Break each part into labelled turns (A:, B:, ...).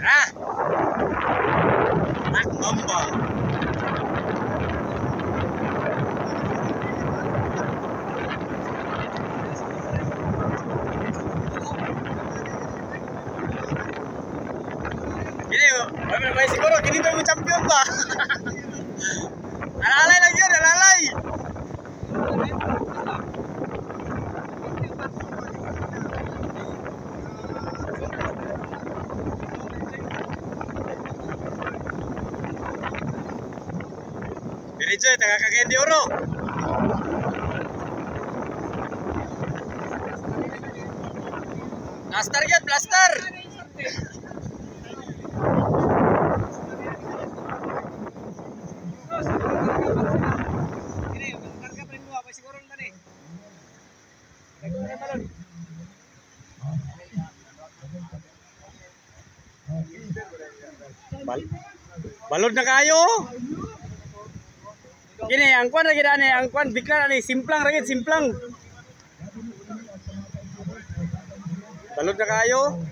A: Ah! Tak bomba. May siguro kinito yung champion ba? Alalay lang yun, alalay. Diretso, taga Cagayan de Oro. Blaster yan, blaster. Balod na kayo. Gini, ang kwan lagi dani, ang kwan bigla ni simplang ragit, simplang. Balod na kayo.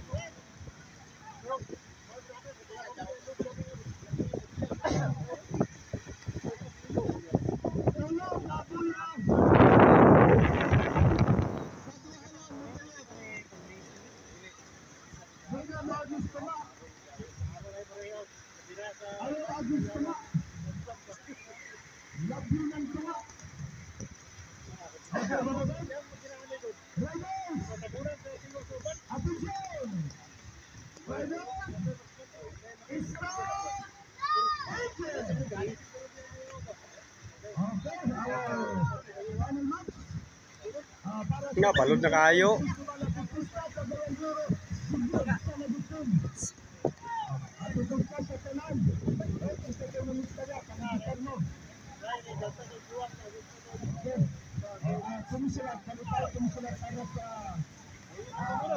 A: Nga, balod na kayo.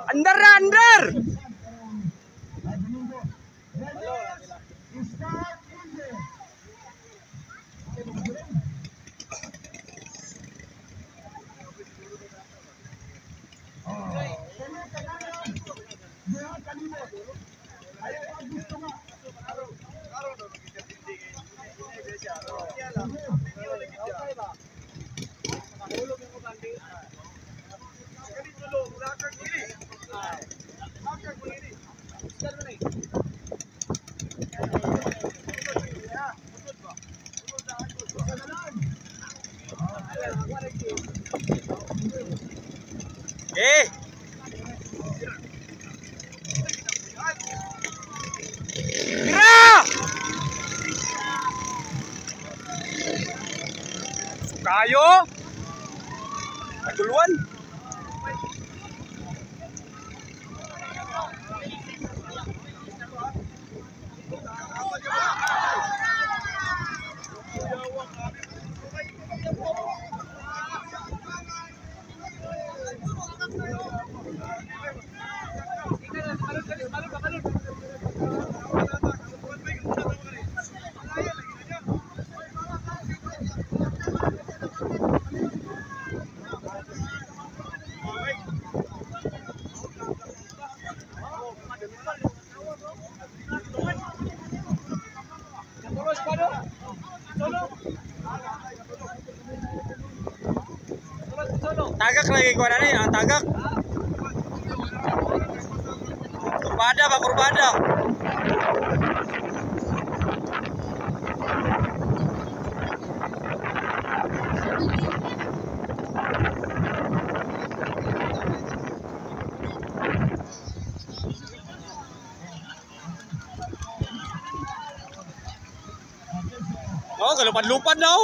A: Andar na, andar! Kayo duluan. Tagak lagi gua nih, ang tagak. Kurbada pak, kurbada. Oh, kalupad-lupad daw.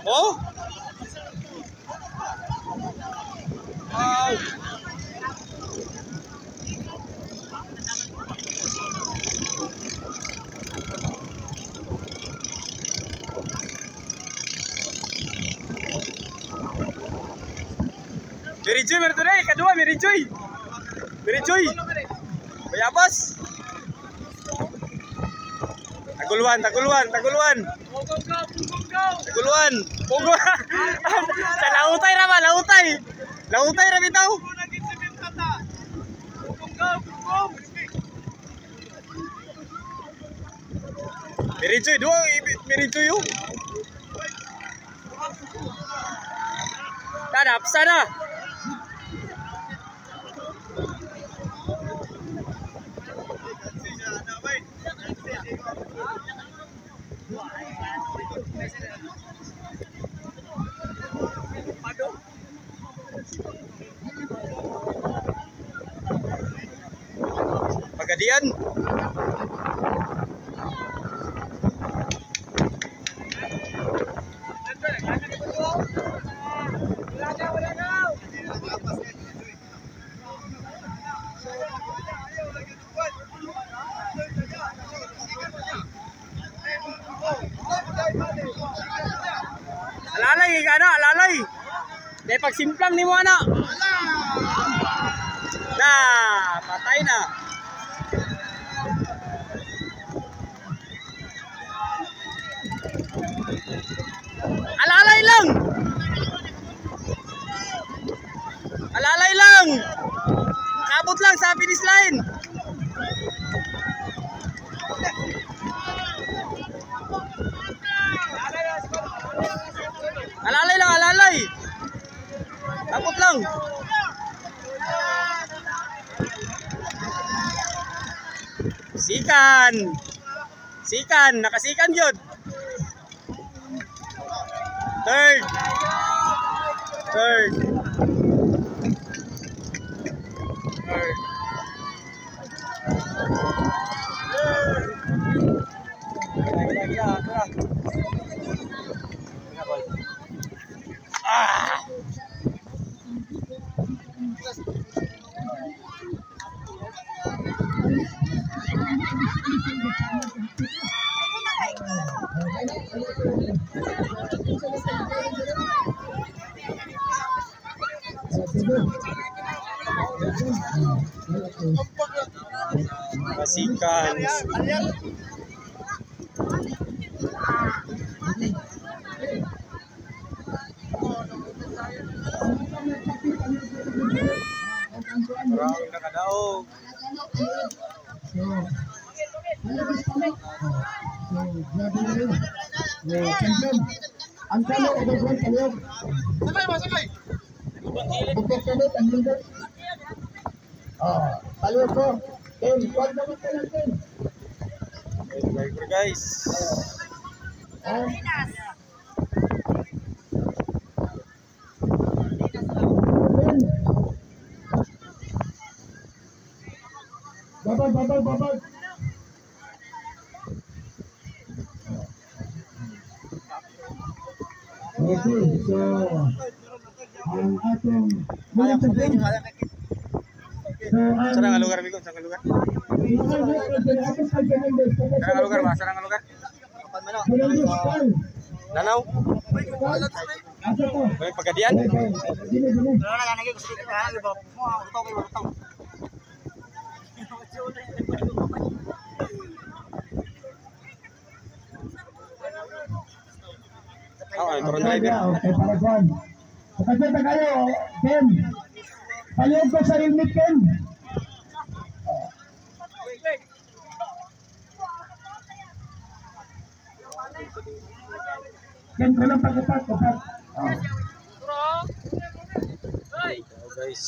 A: Oh. Wow. Mirijoy meron na kedua Mirijoy. Mirijoy. Bayabas. Taguluan, taguluan, taguluan. Taguluan. Pogo. Sa lautay ra ba, lautay. Lautay ra bitaw. Mirijoy, dua Mirijoy yun. Tada, sana. Pagadian. Alalay, ano, alalay. Dahil pag simplang ni mo, ano. Nah, patay na. Alalay lang. Alalay lang. Kabot lang sa finish line. Alalay lang, alalay. Kabot lang. Sikan. Sikan, nakasikan yun. Third. Third. Third. Ah. Masikan. Parang nakadaog.
B: Ang kalo o gagawin kayo.
C: Sakay mo, sakay.
B: Pagkasunod ang lindot. Tayo ko. Ten, huwag naman ka lang, Ten.
A: Driver guys.
B: Babag. Okay, so ang atong mga sabihin.
A: Sarang lugar Migo, sarang lugar. Sarang lugar ba? Sarang lugar. Lanaw. May Pagadian. Turun driver.
B: Okay, para Juan. Pagkakita kayo, Ken. Palihog ko sa helmet, Ken. Ken, ko lang pagkapat.
A: Guys.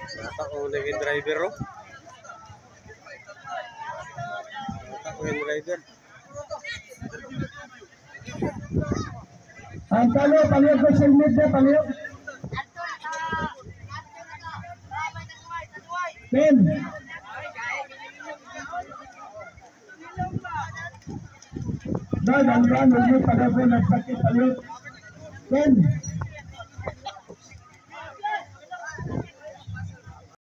A: Sata ko naging driver ro. Sata ko yung driver.
B: Ang talo, palihog ko sa helmet na, palihog. Ken. Dahil ang run, huwag mo pagkakot, nagpakit palihog. Ken.